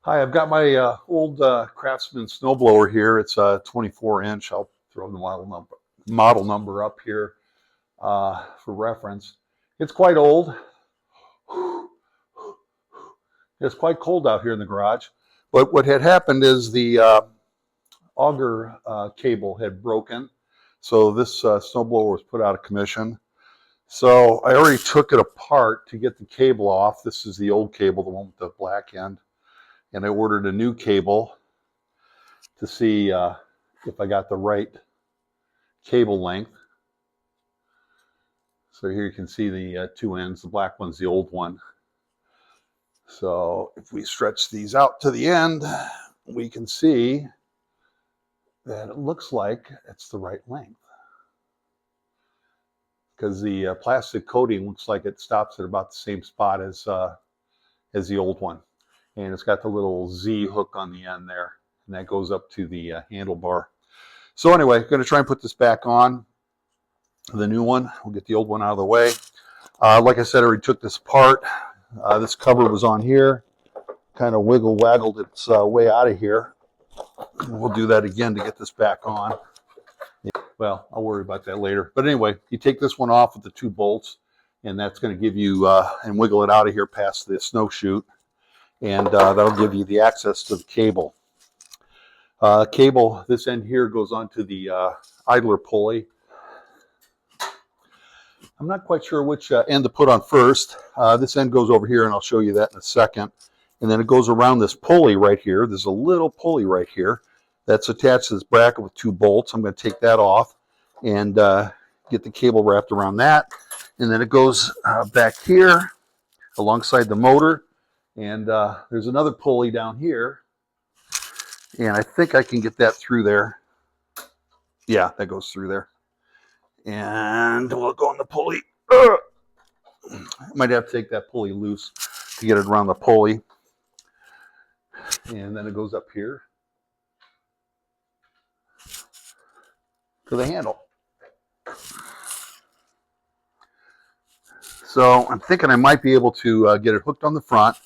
Hi, I've got my old Craftsman Snowblower here. It's a 24-inch. I'll throw the model number up here for reference. It's quite old. It's quite cold out here in the garage. But what had happened is the auger cable had broken, so this snowblower was put out of commission. So I already took it apart to get the cable off. This is the old cable, the one with the black end. And I ordered a new cable to see if I got the right cable length. So here you can see the two ends. The black one's the old one. So if we stretch these out to the end, we can see that it looks like it's the right length, because the plastic coating looks like it stops at about the same spot as the old one. And it's got the little Z hook on the end there, and that goes up to the handlebar. So anyway, I'm going to try and put this back on, the new one. We'll get the old one out of the way. Like I said, I already took this apart. This cover was on here, kind of waggled its way out of here. We'll do that again to get this back on. Well, I'll worry about that later. But anyway, you take this one off with the two bolts, and that's going to give you, and wiggle it out of here past the snow chute, and that'll give you the access to the cable. Cable, this end here goes onto the idler pulley. I'm not quite sure which end to put on first. This end goes over here, and I'll show you that in a second. And then it goes around this pulley right here. There's a little pulley right here that's attached to this bracket with two bolts. I'm going to take that off and get the cable wrapped around that. And then it goes back here alongside the motor. And there's another pulley down here. And I think I can get that through there. Yeah, that goes through there. And we'll go on the pulley. Might have to take that pulley loose to get it around the pulley. And then it goes up here to the handle. So I'm thinking I might be able to get it hooked on the front,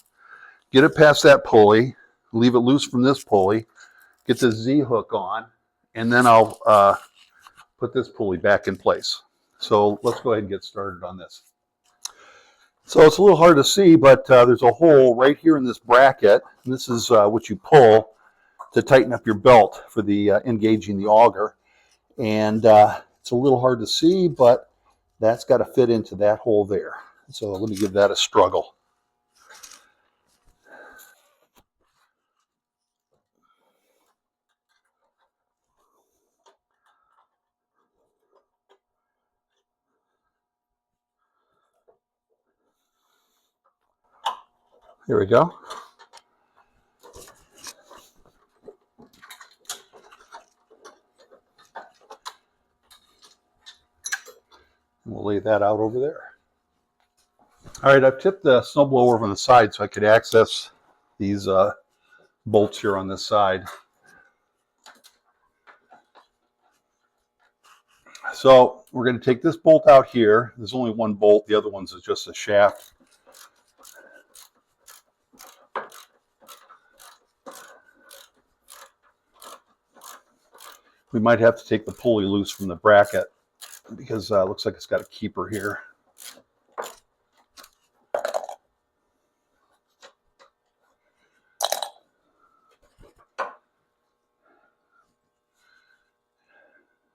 get it past that pulley, leave it loose from this pulley, get the Z hook on, and then I'll put this pulley back in place. So let's go ahead and get started on this. So it's a little hard to see, but there's a hole right here in this bracket. And this is what you pull to tighten up your belt for the engaging the auger. And it's a little hard to see, but that's got to fit into that hole there. So let me give that a struggle. Here we go. We'll lay that out over there. All right, I've tipped the snowblower over on the side so I could access these bolts here on this side. So we're going to take this bolt out here. There's only one bolt. The other one's is just a shaft. We might have to take the pulley loose from the bracket because it looks like it's got a keeper here.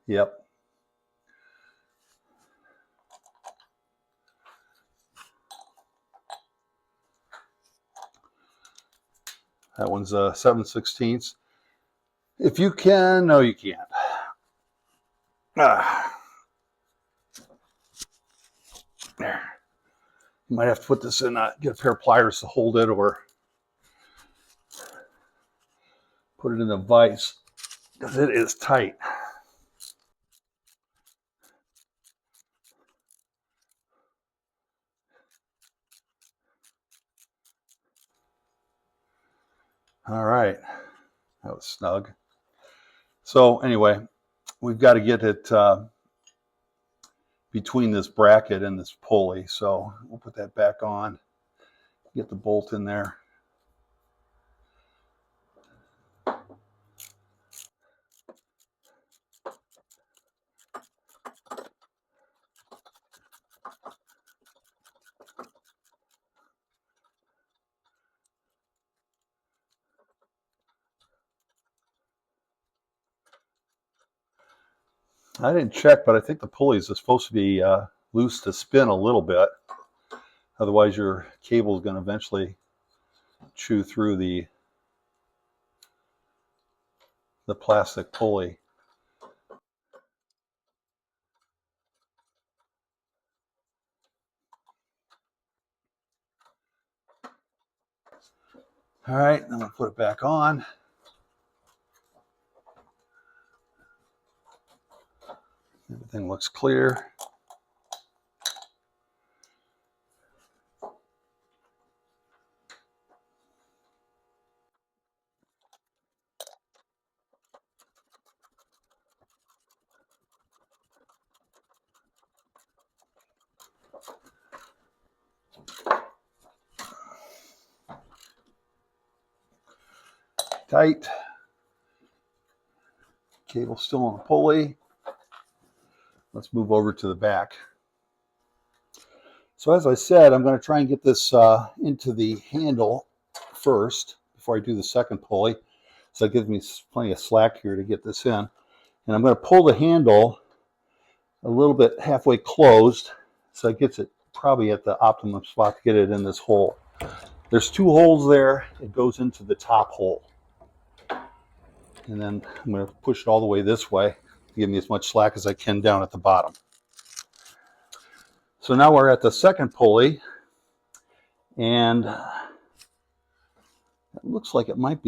Yep. That one's 7/16. If you can, no, you can't. There. You might have to put this in, get a pair of pliers to hold it, or put it in a vise because it is tight. All right, that was snug. So anyway, we've got to get it between this bracket and this pulley. So we'll put that back on, get the bolt in there. I didn't check, but I think the pulleys are supposed to be loose to spin a little bit. Otherwise, your cable is going to eventually chew through the plastic pulley. All right, I'm going to put it back on. Everything looks clear. Tight. Cable still on the pulley. Let's move over to the back. So as I said, I'm going to try and get this into the handle first before I do the second pulley. So that gives me plenty of slack here to get this in. And I'm going to pull the handle a little bit halfway closed so it gets it probably at the optimum spot to get it in this hole. There's two holes there. It goes into the top hole. And then I'm going to push it all the way this way to give me as much slack as I can down at the bottom. So now we're at the second pulley, and it looks like it might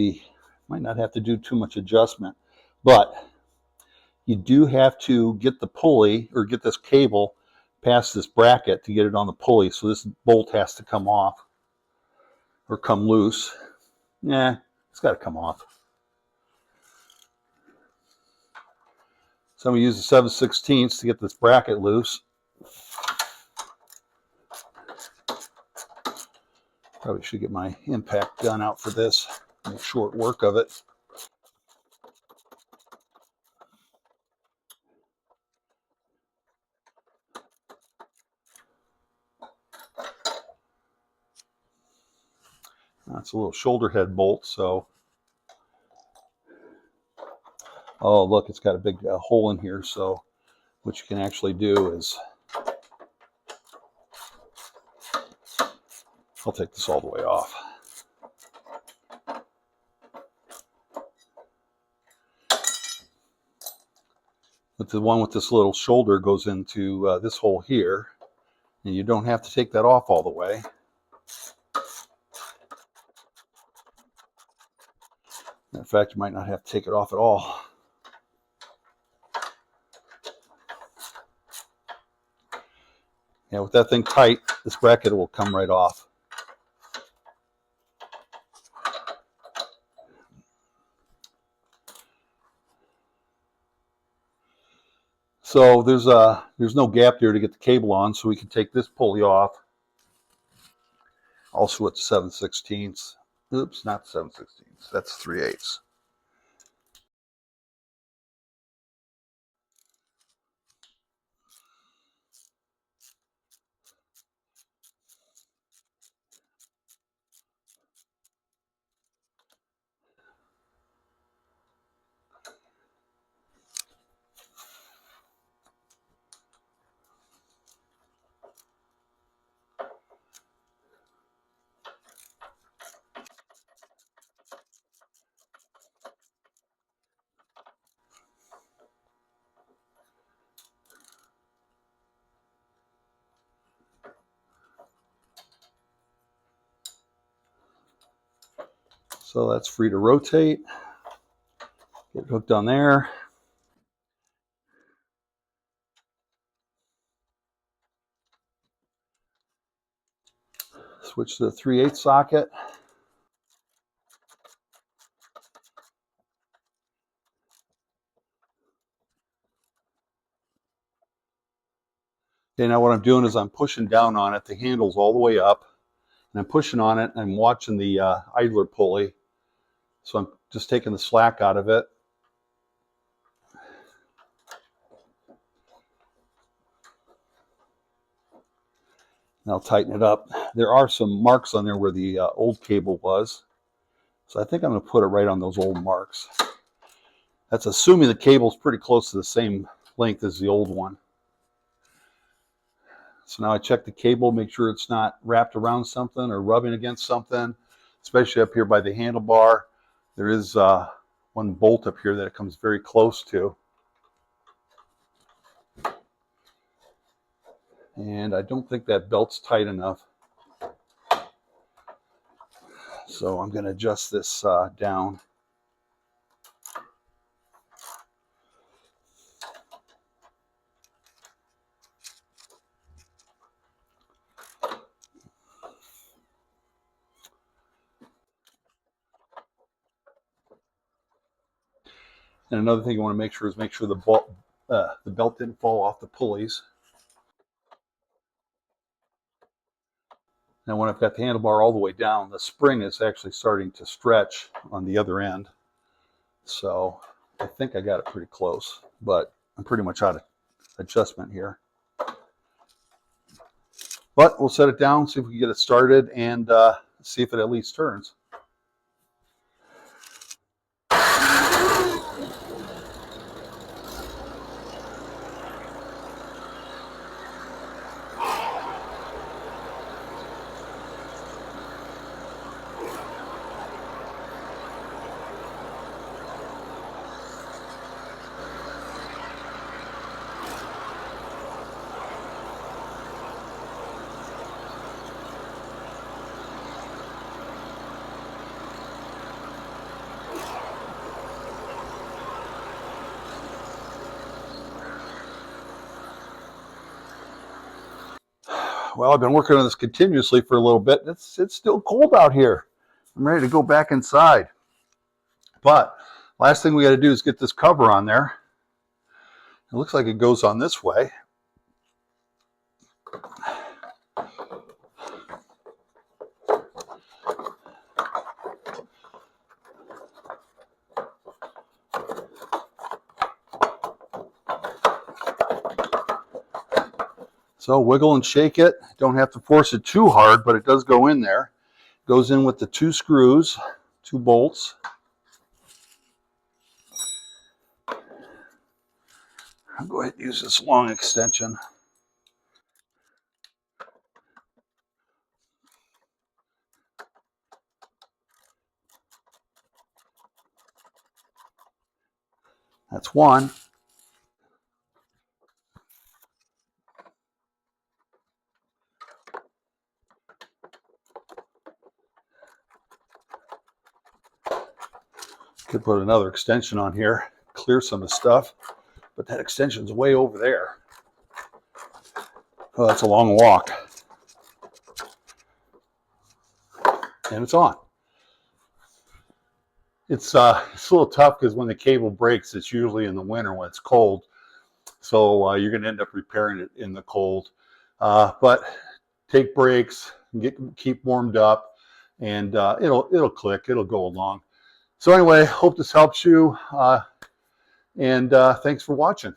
not have to do too much adjustment, but you do have to get the pulley or get this cable past this bracket to get it on the pulley. So this bolt has to come off or come loose. Yeah, it's got to come off. So I'm going to use the 7/16 to get this bracket loose. Probably should get my impact gun out for this. Make short work of it. That's a little shoulder head bolt, so. Oh, look, it's got a big hole in here, so what you can actually do is, I'll take this all the way off. But the one with this little shoulder goes into this hole here, and you don't have to take that off all the way. In fact, you might not have to take it off at all. Yeah, with that thing tight, this bracket will come right off. So there's no gap there to get the cable on, so we can take this pulley off. Also at 7/16. Oops, not 7/16. That's 3/8. So that's free to rotate. Get hooked on there. Switch to the 3/8 socket. Okay, now what I'm doing is I'm pushing down on it. The handle's all the way up, and I'm pushing on it, and I'm watching the idler pulley. So I'm just taking the slack out of it. And I'll tighten it up. There are some marks on there where the old cable was. So I think I'm going to put it right on those old marks. That's assuming the cable's pretty close to the same length as the old one. So now I check the cable, make sure it's not wrapped around something or rubbing against something, especially up here by the handlebar. There is one bolt up here that it comes very close to. And I don't think that belt's tight enough. So I'm going to adjust this down. And another thing you want to make sure is the belt didn't fall off the pulleys. Now when I've got the handlebar all the way down, the spring is actually starting to stretch on the other end. So I think I got it pretty close, but I'm pretty much out of adjustment here. But we'll set it down, see if we can get it started, and see if it at least turns. Well, I've been working on this continuously for a little bit. It's still cold out here. I'm ready to go back inside. But last thing we got to do is get this cover on there. It looks like it goes on this way. So wiggle and shake it. Don't have to force it too hard, but it does go in there. Goes in with the 2 screws, 2 bolts. I'll go ahead and use this long extension. That's one. Could put another extension on here, clear some of the stuff, but that extension's way over there. Oh, that's a long walk. And it's on. It's a little tough because when the cable breaks, it's usually in the winter when it's cold. So you're going to end up repairing it in the cold. But take breaks, keep warmed up, and it'll click. It'll go along. So anyway, hope this helps you, and thanks for watching.